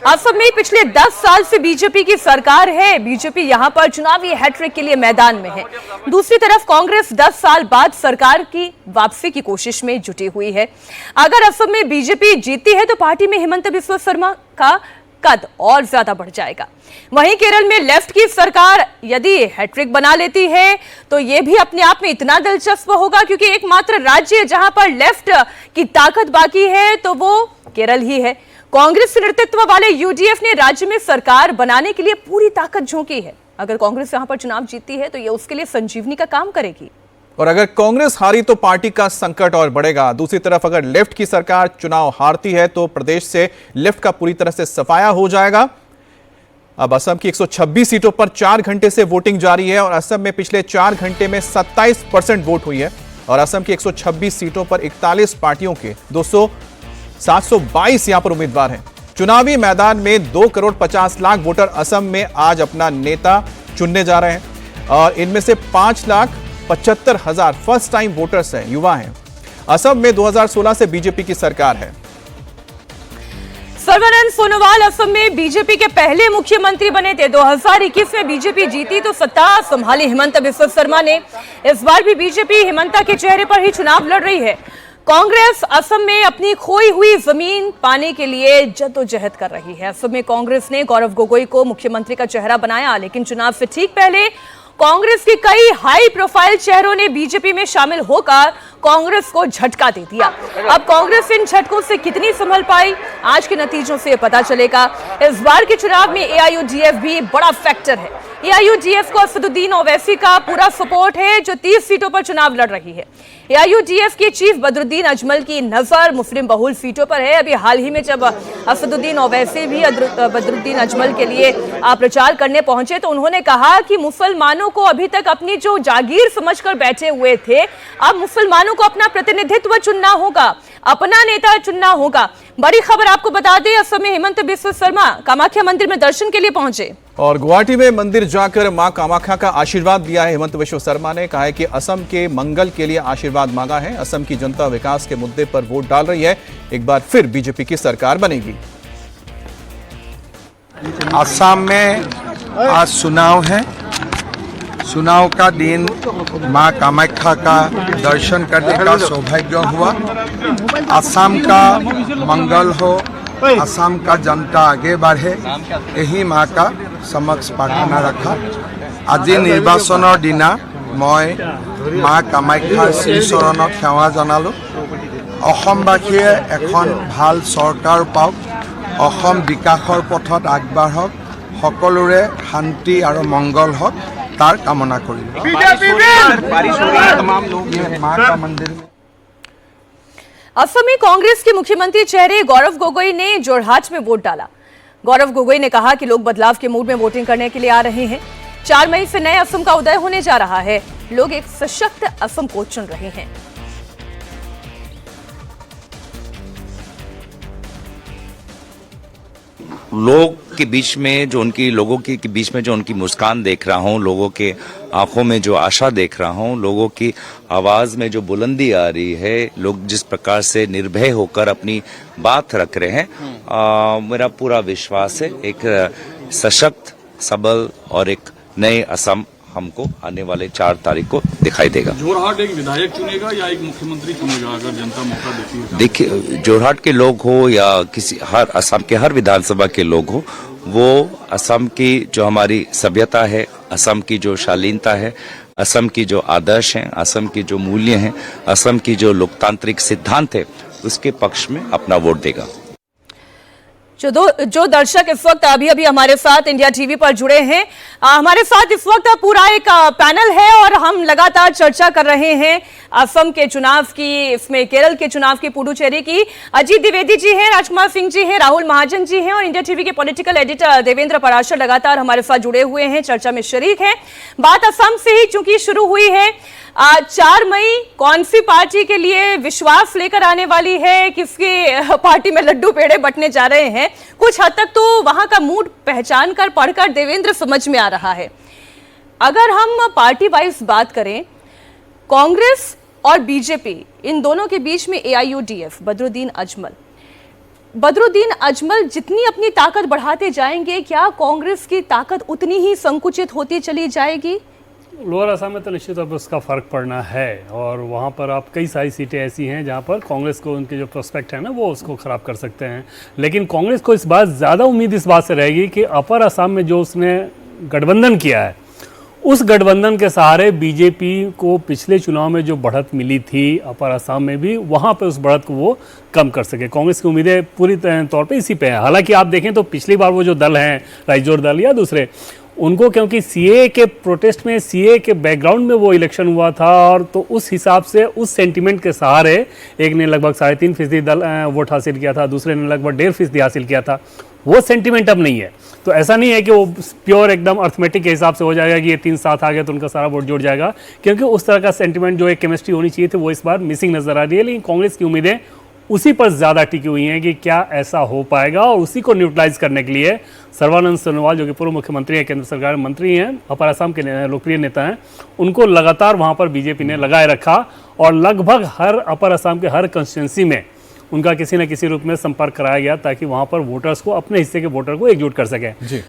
असम में पिछले 10 साल से बीजेपी की सरकार है। बीजेपी यहां पर चुनावी हैट्रिक के लिए मैदान में है। दूसरी तरफ कांग्रेस 10 साल बाद सरकार की वापसी की कोशिश में जुटी हुई है। अगर असम में बीजेपी जीती है तो पार्टी में हिमंता बिस्वा शर्मा का कद और ज्यादा बढ़ जाएगा। वहीं केरल में लेफ्ट की सरकार यदि हैट्रिक बना लेती है तो यह भी अपने आप में इतना दिलचस्प होगा, क्योंकि एकमात्र राज्य जहां पर लेफ्ट की ताकत बाकी है तो वो केरल ही है। कांग्रेस नेतृत्व वाले यूडीएफ ने राज्य में सरकार बनाने के लिए पूरी ताकत झोंकी है। अगर कांग्रेस यहां पर चुनाव जीतती है तो यह उसके लिए संजीवनी का काम करेगी। और अगर कांग्रेस हारी तो पार्टी का संकट और बढ़ेगा। दूसरी तरफ अगर लेफ्ट की सरकार चुनाव हारती है तो प्रदेश से लेफ्ट का पूरी तरह से सफाया हो जाएगा। अब असम की 126 सीटों पर 4 घंटे से वोटिंग जारी है और असम में पिछले 4 घंटे में 27% वोट हुई है और असम की 126 सीटों पर 41 पार्टियों के 722 यहां पर उम्मीदवार हैं। चुनावी मैदान में 2 करोड़ 50 लाख वोटर असम में आज अपना नेता चुनने जा रहे हैं और इनमें से 5,75,000 फर्स्ट टाइम वोटर्स हैं, युवा हैं। असम में 2016 से बीजेपी की सरकार है। सर्बानंद सोनोवाल असम में बीजेपी के पहले मुख्यमंत्री बने थे। 2021 में बीजेपी जीती तो सत्ता संभाली हिमंता बिस्वा शर्मा ने। इस बार भी बीजेपी हिमंता के चेहरे पर ही चुनाव लड़ रही है। कांग्रेस असम में अपनी खोई हुई जमीन पाने के लिए जद्दोजहद कर रही है। असम में कांग्रेस ने गौरव गोगोई को मुख्यमंत्री का चेहरा बनाया, लेकिन चुनाव से ठीक पहले कांग्रेस के कई हाई प्रोफाइल चेहरों ने बीजेपी में शामिल होकर कांग्रेस को झटका दे दिया। अब कांग्रेस इन झटकों से कितनी संभल पाई, आज के नतीजों से पता चलेगा। इस बार के चुनाव में एआईयूडीएफ भी बड़ा फैक्टर है। एआईयूडीएफ को असदुद्दीन ओवैसी का पूरा सपोर्ट है जो 30 सीटों पर चुनाव लड़ रही है। एआईयूडीएफ के चीफ बदरुद्दीन अजमल की नजर मुस्लिम बहुल सीटों पर है। अभी हाल ही में जब असदुद्दीन ओवैसी भी बदरुद्दीन अजमल के लिए प्रचार करने पहुंचे तो उन्होंने कहा कि मुसलमानों को अभी तक अपनी जो जागीर समझकर बैठे हुए थे, अब मुसलमानों को अपना प्रतिनिधित्व चुनना होगा, अपना नेता चुनना होगा। बड़ी खबर आपको बता दें, असम में हिमंता बिस्वा शर्मा कामाख्या मंदिर में दर्शन के लिए पहुंचे और गुवाहाटी में मंदिर जाकर मां कामाख्या का आशीर्वाद लिया है। हिमंता बिस्वा शर्मा ने कहा है कि असम के मंगल के लिए आशीर्वाद मांगा है। असम की जनता विकास के मुद्दे पर वोट डाल रही है। एक बार फिर बीजेपी की सरकार बनेगी। असम में आज चुनाव है। चुनाव का दिन मां कामाख्या का दर्शन करने का सौभाग्य हुआ। असम का मंगल हो, असम का जनता आगे बढ़े, यही माँ का समक्ष प्रार्थना रखा। आज निर्वाचन दिना मैं माँ कामाख्यार श्रीचरणत सेवा जनालो। अসমबासीये एखन भाल सरकार पाওক, असम विकासर पथत आगबाढ़क, सकलोरे शांति और मंगल हक तार कामना करिलो। माँ का मंदिर में असम में कांग्रेस के मुख्यमंत्री चेहरे गौरव गोगोई ने जोरहाट में वोट डाला। गौरव गोगोई ने कहा कि लोग बदलाव के मूड में वोटिंग करने के लिए आ रहे हैं। 4 मई से नए असम का उदय होने जा रहा है। लोग एक सशक्त असम को चुन रहे हैं। लोगों के बीच में जो उनकी मुस्कान देख रहा हूं, लोगों के आंखों में जो आशा देख रहा हूं, लोगों की आवाज में जो बुलंदी आ रही है, लोग जिस प्रकार से निर्भय होकर अपनी बात रख रहे हैं, मेरा पूरा विश्वास है एक सशक्त, सबल और एक नए असम हमको आने वाले 4 तारीख को दिखाई देगा। जोरहाट एक विधायक चुनेगा या एक मुख्यमंत्री चुनेगा अगर जनता मौका देती है? देखिए, जोरहाट के लोग हो या असम के हर विधानसभा के लोग हो, वो असम की जो हमारी सभ्यता है, असम की जो शालीनता है, असम की जो आदर्श हैं, असम की जो मूल्य हैं, असम की जो लोकतांत्रिक सिद्धांत है, उसके पक्ष में अपना वोट देगा। जो दर्शक इस वक्त अभी हमारे साथ इंडिया टीवी पर जुड़े हैं, हमारे साथ इस वक्त पूरा एक पैनल है और हम लगातार चर्चा कर रहे हैं असम के चुनाव की, इसमें केरल के चुनाव की, पुडुचेरी की। अजीत द्विवेदी जी हैं, राजकुमार सिंह जी हैं, राहुल महाजन जी हैं और इंडिया टीवी के पॉलिटिकल एडिटर देवेंद्र पराशर लगातार हमारे साथ जुड़े हुए हैं, चर्चा में शरीक हैं। बात असम से ही चूंकि शुरू हुई है, 4 मई कौन सी पार्टी के लिए विश्वास लेकर आने वाली है, किसकी पार्टी में लड्डू पेड़े बंटने जा रहे हैं, कुछ हद तक तो वहां का मूड पहचान कर पढ़कर देवेंद्र समझ में आ रहा है। अगर हम पार्टी वाइज बात करें, कांग्रेस और बीजेपी इन दोनों के बीच में एआईयूडीएफ, बदरुद्दीन अजमल, बदरुद्दीन अजमल जितनी अपनी ताकत बढ़ाते जाएंगे, क्या कांग्रेस की ताकत उतनी ही संकुचित होती चली जाएगी? लोअर असम में तो निश्चित तौर पर उसका फ़र्क पड़ना है, और वहाँ पर आप कई सारी सीटें ऐसी हैं जहाँ पर कांग्रेस को उनके जो प्रोस्पेक्ट है ना वो उसको ख़राब कर सकते हैं। लेकिन कांग्रेस को इस बात ज़्यादा उम्मीद इस बात से रहेगी कि अपर असम में जो उसने गठबंधन किया है, उस गठबंधन के सहारे बीजेपी को पिछले चुनाव में जो बढ़त मिली थी अपर असम में भी, वहाँ पे उस बढ़त को वो कम कर सके। कांग्रेस की उम्मीदें पूरी तौर पे इसी पे हैं। हालांकि आप देखें तो पिछली बार वो जो दल हैं, राइजोर दल या दूसरे, उनको क्योंकि सीए के प्रोटेस्ट में, सीए के बैकग्राउंड में वो इलेक्शन हुआ था, और तो उस हिसाब से उस सेंटिमेंट के सहारे एक ने लगभग 3.5% दल वोट हासिल किया था, दूसरे ने लगभग 1.5% हासिल किया था। वो सेंटिमेंट अब नहीं है। तो ऐसा नहीं है कि वो प्योर एकदम अर्थमेटिक के हिसाब से हो जाएगा कि ये 3 साथ आ गए तो उनका सारा वोट जुड़ जाएगा, क्योंकि उस तरह का सेंटिमेंट जो एक केमिस्ट्री होनी चाहिए थी वो इस बार मिसिंग नजर आ रही है। लेकिन कांग्रेस की उम्मीदें उसी पर ज़्यादा टिकी हुई हैं कि क्या ऐसा हो पाएगा, और उसी को न्यूट्रलाइज करने के लिए सर्बानंद सोनोवाल जो कि पूर्व मुख्यमंत्री हैं, केंद्र सरकार में मंत्री हैं, अपर असम के लोकप्रिय नेता हैं, उनको लगातार वहाँ पर बीजेपी ने लगाए रखा, और लगभग हर अपर असम के हर कंस्टिट्यूंसी में उनका किसी न किसी रूप में संपर्क कराया गया ताकि वहाँ पर वोटर्स को, अपने हिस्से के वोटर को एकजुट कर सकें। जी।